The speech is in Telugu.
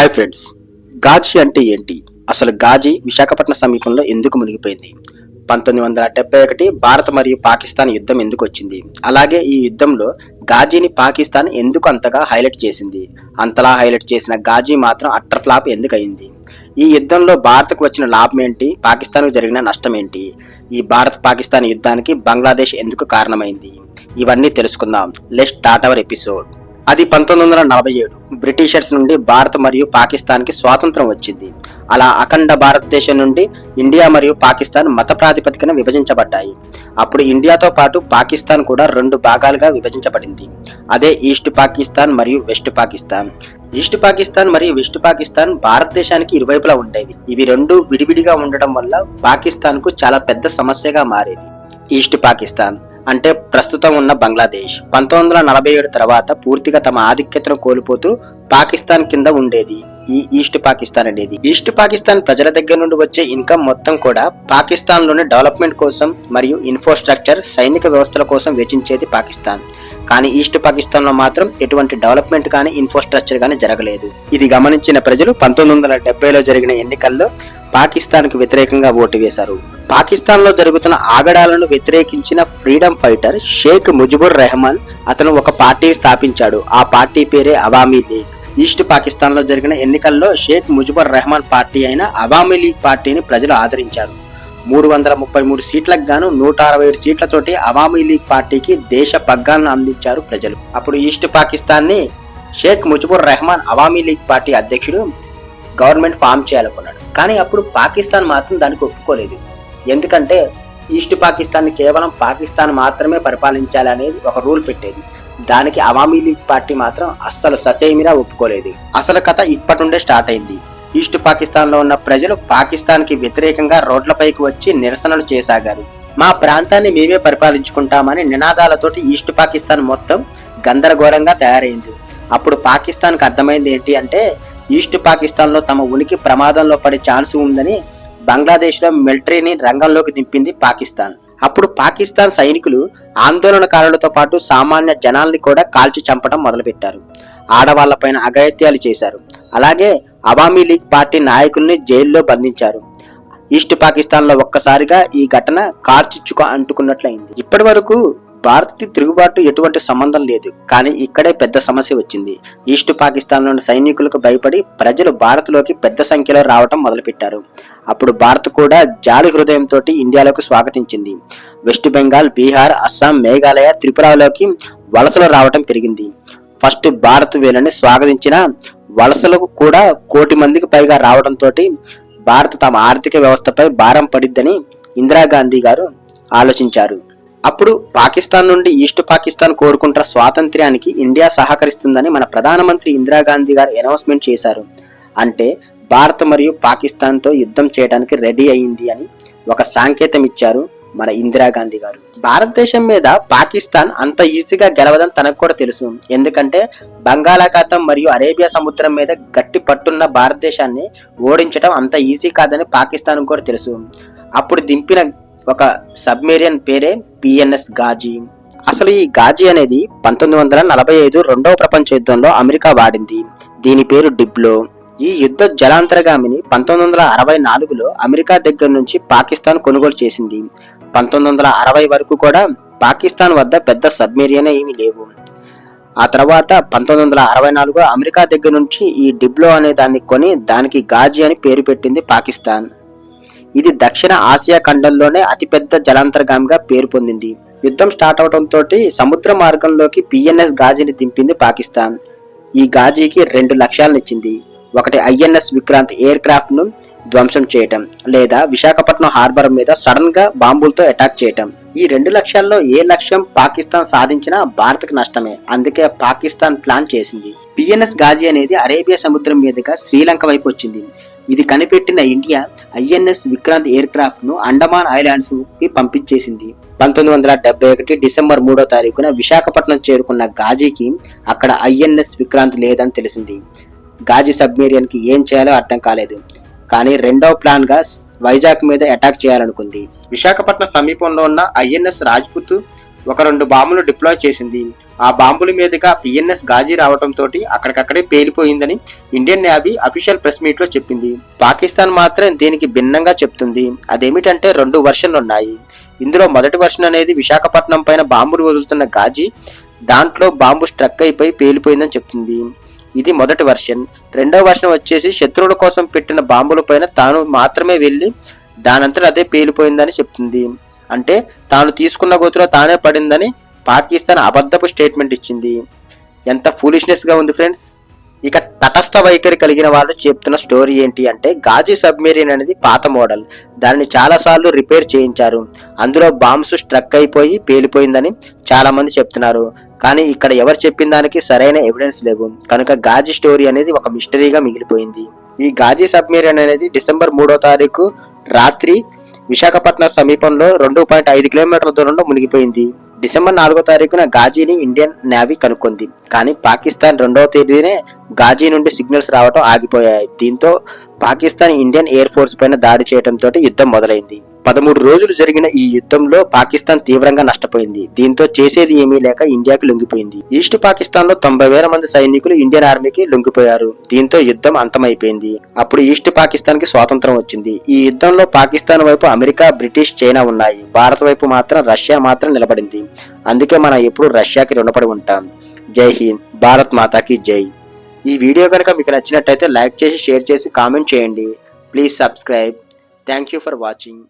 హాయ్ ఫ్రెండ్స్, గాజీ అంటే ఏంటి? అసలు గాజీ విశాఖపట్నం సమీపంలో ఎందుకు మునిగిపోయింది? 1971 భారత్ మరియు పాకిస్తాన్ యుద్ధం ఎందుకు వచ్చింది? అలాగే ఈ యుద్ధంలో గాజీని పాకిస్తాన్ ఎందుకు అంతగా హైలైట్ చేసింది? అంతలా హైలైట్ చేసిన గాజీ మాత్రం అట్టర్ ఫ్లాప్ ఎందుకు అయింది? ఈ యుద్ధంలో భారత్కు వచ్చిన లాభం ఏంటి? పాకిస్తాన్కు జరిగిన నష్టం ఏంటి? ఈ భారత్ పాకిస్తాన్ యుద్ధానికి బంగ్లాదేశ్ ఎందుకు కారణమైంది? ఇవన్నీ తెలుసుకుందాం. Let's start our episode. అది 1947 బ్రిటిషర్స్ నుండి భారత్ మరియు పాకిస్తాన్ కి స్వాతంత్రం వచ్చింది. అలా అఖండ భారతదేశం నుండి ఇండియా మరియు పాకిస్తాన్ మత ప్రాతిపదికన విభజించబడ్డాయి. అప్పుడు ఇండియాతో పాటు పాకిస్తాన్ కూడా 2 భాగాలుగా విభజించబడింది. అదే ఈస్ట్ పాకిస్తాన్ మరియు వెస్ట్ పాకిస్తాన్. ఈస్ట్ పాకిస్తాన్ మరియు వెస్ట్ పాకిస్తాన్ భారతదేశానికి ఇరువైపులా ఉండేవి. ఇవి 2 విడివిడిగా ఉండడం వల్ల పాకిస్తాన్ కు చాలా పెద్ద సమస్యగా మారేది. ఈస్ట్ పాకిస్తాన్ అంటే ప్రస్తుతం ఉన్న బంగ్లాదేశ్ 1947 తర్వాత పూర్తిగా తమ ఆధిక్యతను కోల్పోతూ పాకిస్తాన్ కింద ఉండేది ఈ ఈస్ట్ పాకిస్తాన్ అనేది. ఈస్ట్ పాకిస్తాన్ ప్రజల దగ్గర నుండి వచ్చే ఇన్కమ్ మొత్తం కూడా పాకిస్తాన్ లోని డెవలప్మెంట్ కోసం మరియు ఇన్ఫ్రాస్ట్రక్చర్, సైనిక వ్యవస్థల కోసం వెచ్చించేది పాకిస్తాన్. కానీ ఈస్ట్ పాకిస్తాన్ లో మాత్రం ఎటువంటి డెవలప్మెంట్ కానీ ఇన్ఫ్రాస్ట్రక్చర్ కానీ జరగలేదు. ఇది గమనించిన ప్రజలు 1970లో జరిగిన ఎన్నికల్లో పాకిస్తాన్ కు వ్యతిరేకంగా ఓటు వేశారు. పాకిస్తాన్ లో జరుగుతున్న ఆగడాలను వ్యతిరేకించిన ఫ్రీడమ్ ఫైటర్ షేక్ ముజిబుర్ రెహమాన్ అతను ఒక పార్టీ స్థాపించాడు. ఆ పార్టీ పేరే అవామీ లీగ్. ఈస్ట్ పాకిస్తాన్ లో జరిగిన ఎన్నికల్లో షేక్ ముజిబుర్ రెహమాన్ పార్టీ అయిన అవామీ లీగ్ పార్టీని ప్రజలు ఆదరించారు. 333 సీట్లకు గాను 167 సీట్లతోటి అవామీ లీగ్ పార్టీకి దేశ పగ్గాలను అందించారు ప్రజలు. అప్పుడు ఈస్ట్ పాకిస్తాన్ ని షేక్ ముజిబుర్ రెహమాన్ అవామీ లీగ్ పార్టీ అధ్యక్షుడు గవర్నమెంట్ ఫామ్ చేయాలనుకున్నాడు. కానీ అప్పుడు పాకిస్తాన్ మాత్రం దానికి ఒప్పుకోలేదు. ఎందుకంటే ఈస్ట్ పాకిస్తాన్ ని కేవలం పాకిస్తాన్ మాత్రమే పరిపాలించాలనేది ఒక రూల్ పెట్టేది. దానికి అవామీ లీగ్ పార్టీ మాత్రం అస్సలు ససేమిరా ఒప్పుకోలేదు. అసలు కథ ఇప్పటి నుండే స్టార్ట్ అయింది. ఈస్ట్ పాకిస్తాన్ లో ఉన్న ప్రజలు పాకిస్తాన్ కి వ్యతిరేకంగా రోడ్లపైకి వచ్చి నిరసనలు చేసాగారు. మా ప్రాంతాన్ని మేమే పరిపాలించుకుంటామని నినాదాలతోటి ఈస్ట్ పాకిస్తాన్ మొత్తం గందరగోళంగా తయారైంది. అప్పుడు పాకిస్తాన్ కి అర్థమైంది ఏంటి అంటే ఈస్ట్ పాకిస్తాన్ లో తమ ఉనికి ప్రమాదంలో పడే ఛాన్స్ ఉందని బంగ్లాదేశ్ లో మిలిటరీని రంగంలోకి దింపింది పాకిస్తాన్. అప్పుడు పాకిస్తాన్ సైనికులు ఆందోళనకారులతో పాటు సామాన్య జనాల్ని కూడా కాల్చి చంపడం మొదలుపెట్టారు. ఆడవాళ్లపైన అఘాయిత్యాలు చేశారు. అలాగే అవామీ లీగ్ పార్టీ నాయకుల్ని జైల్లో బంధించారు. ఈస్ట్ పాకిస్తాన్ లో ఒక్కసారిగా ఈ ఘటన కార్చిచ్చుకు అంటుకున్నట్లయింది. ఇప్పటి వరకు భారత్ తిరుగుబాటు ఎటువంటి సంబంధం లేదు. కానీ ఇక్కడే పెద్ద సమస్య వచ్చింది. ఈస్ట్ పాకిస్తాన్ లోని సైనికులకు భయపడి ప్రజలు భారత్ లోకి పెద్ద సంఖ్యలో రావటం మొదలుపెట్టారు. అప్పుడు భారత్ కూడా జాలి హృదయంతో ఇండియాలోకి స్వాగతించింది. వెస్ట్ బెంగాల్, బీహార్, అస్సాం, మేఘాలయ, త్రిపురలోకి వలసలు రావటం పెరిగింది. ఫస్ట్ భారత్ వీళ్ళని స్వాగతించిన వలసలకు కూడా 1 కోటి మందికి పైగా రావడంతో భారత్ తమ ఆర్థిక వ్యవస్థపై భారం పడిద్దని ఇందిరాగాంధీ గారు ఆలోచించారు. అప్పుడు పాకిస్తాన్ నుండి ఈస్ట్ పాకిస్తాన్ కోరుకుంటున్న స్వాతంత్ర్యానికి ఇండియా సహకరిస్తుందని మన ప్రధానమంత్రి ఇందిరాగాంధీ గారు అనౌన్స్మెంట్ చేశారు. అంటే భారత్ మరియు పాకిస్తాన్ తో యుద్ధం చేయడానికి రెడీ అయింది అని ఒక సంకేతం ఇచ్చారు మన ఇందిరాగాంధీ గారు. భారతదేశం మీద పాకిస్తాన్ అంత ఈజీగా గెలవదని తనకు కూడా తెలుసు. ఎందుకంటే బంగాళాఖాతం మరియు అరేబియా సముద్రం మీద గట్టి పట్టున్న భారతదేశాన్ని ఓడించడం అంత ఈజీ కాదని పాకిస్తాన్ కూడా తెలుసు. అప్పుడు దింపిన ఒక సబ్మెరీన్ పేరే పిఎన్ఎస్ గాజీ. అసలు ఈ గాజీ అనేది 1945 రెండవ ప్రపంచ యుద్ధంలో అమెరికా వాడింది. దీని పేరు డిబ్లో. ఈ యుద్ధ జలాంతర్గామిని 1964లో అమెరికా దగ్గర నుంచి పాకిస్తాన్ కొనుగోలు చేసింది. 1960 వరకు కూడా పాకిస్తాన్ వద్ద పెద్ద సబ్మెరీన్ ఏమీ లేవు. ఆ తర్వాత 1964 అమెరికా దగ్గర నుంచి ఈ డిబ్లో అనే దాన్ని కొని దానికి గాజీ అని పేరు పెట్టింది పాకిస్తాన్. ఇది దక్షిణ ఆసియా ఖండంలోనే అతిపెద్ద జలాంతర్గామిగా పేరు పొందింది. యుద్ధం స్టార్ట్ అవడంతో సముద్ర మార్గంలోకి పిఎన్ఎస్ గాజీని దింపింది పాకిస్తాన్. ఈ గాజీకి 2 లక్ష్యాలనిచ్చింది. ఒకటి ఐఎన్ఎస్ విక్రాంత్ ఎయిర్ క్రాఫ్ట్ ను ధ్వంసం చేయటం, లేదా విశాఖపట్నం హార్బర్ మీద సడన్ గా బాంబులతో అటాక్ చేయటం. ఈ 2 లక్ష్యాల్లో ఏ లక్ష్యం పాకిస్తాన్ సాధించినా భారత్ కు నష్టమే. అందుకే పాకిస్తాన్ ప్లాన్ చేసింది. పిఎన్ఎస్ గాజీ అనేది అరేబియా సముద్రం మీదుగా శ్రీలంక వైపు వచ్చింది. ఇది కనిపెట్టిన India INS Vikrant air craft ను అండమాన్ ఐలాండ్స్ కి పంపించేసింది. 1971 డిసెంబర్ 3వ తారీఖున విశాఖపట్నం చేరుకున్న గాజీకి అక్కడ ఐఎన్ఎస్ విక్రాంత్ లేదని తెలిసింది. గాజీ సబ్మెరీన్ కి ఏం చేయాలో అర్థం కాలేదు. కానీ రెండవ ప్లాన్ గా వైజాగ్ మీద అటాక్ చేయాలనుకుంది. విశాఖపట్నం సమీపంలో ఉన్న ఐఎన్ఎస్ రాజ్పుత్ ఒక 2 బాంబులు డిప్లాయ్ చేసింది. ఆ బాంబుల మీదుగా పిఎన్ఎస్ గాజీ రావడంతో అక్కడికక్కడే పేలిపోయిందని Indian Navy official press meet లో చెప్పింది. పాకిస్తాన్ మాత్రం దీనికి భిన్నంగా చెప్తుంది. అదేమిటంటే 2 వెర్షన్లు ఉన్నాయి. ఇందులో మొదటి వెర్షన్ అనేది విశాఖపట్నం పైన బాంబులు వదులుతున్న గాజీ దాంట్లో బాంబు స్ట్రక్ అయిపోయి పేలిపోయిందని చెప్తుంది. ఇది మొదటి వెర్షన్. రెండో వెర్షన్ వచ్చేసి శత్రువుల కోసం పెట్టిన బాంబుల పైన తాను మాత్రమే వెళ్లి దానంతట అదే పేలిపోయిందని చెప్తుంది. అంటే తాను తీసుకున్న గోతులో తానే పడిందని పాకిస్తాన్ అబద్ధపు స్టేట్మెంట్ ఇచ్చింది. ఎంత ఫూలిష్నెస్ గా ఉంది ఫ్రెండ్స్. ఇక తటస్థ వైఖరి కలిగిన వాళ్ళు చెప్తున్న స్టోరీ ఏంటి అంటే గాజీ సబ్మెరీన్ అనేది పాత మోడల్. దానిని చాలా సార్లు రిపేర్ చేయించారు. అందులో బాంబ్స్ స్ట్రక్ అయిపోయి పేలిపోయిందని చాలా మంది చెప్తున్నారు. కానీ ఇక్కడ ఎవరు చెప్పిన దానికి సరైన ఎవిడెన్స్ లేవు. కనుక గాజీ స్టోరీ అనేది ఒక మిస్టరీగా మిగిలిపోయింది. ఈ గాజీ సబ్మెరీన్ అనేది డిసెంబర్ 3వ తారీఖు రాత్రి విశాఖపట్నం సమీపంలో 2.5 కిలోమీటర్ల దూరంలో మునిగిపోయింది. డిసెంబర్ 4వ తారీఖున గాజీని ఇండియన్ నేవీ కనుక్కుంది. కానీ పాకిస్తాన్ 2వ తేదీనే గాజీ నుండి సిగ్నల్స్ రావడం ఆగిపోయాయి. దీంతో పాకిస్తాన్ ఇండియన్ ఎయిర్ ఫోర్స్ పైన దాడి చేయడంతో యుద్ధం మొదలైంది. 13 రోజులు జరిగిన ఈ యుద్ధంలో పాకిస్తాన్ తీవ్రంగా నష్టపోయింది. దీంతో చేసేది ఏమీ లేక ఇండియాకి లొంగిపోయింది. ఈస్ట్ పాకిస్తాన్ లో 90,000 మంది సైనికులు ఇండియన్ ఆర్మీకి లొంగిపోయారు. దీంతో యుద్ధం అంతమైపోయింది. అప్పుడు ఈస్ట్ పాకిస్తాన్ కి స్వాతంత్రం వచ్చింది. ఈ యుద్ధంలో పాకిస్తాన్ వైపు అమెరికా, బ్రిటిష్, చైనా ఉన్నాయి. భారత్ వైపు మాత్రం రష్యా మాత్రం నిలబడింది. అందుకే మనం ఎప్పుడు రష్యాకి రుణపడి ఉంటాం. జై హింద్, భారత్ మాతాకి జై. ఈ వీడియో కనుక మీకు నచ్చినట్టయితే లైక్ చేసి, షేర్ చేసి, కామెంట్ చేయండి. Please subscribe. Thank you for watching.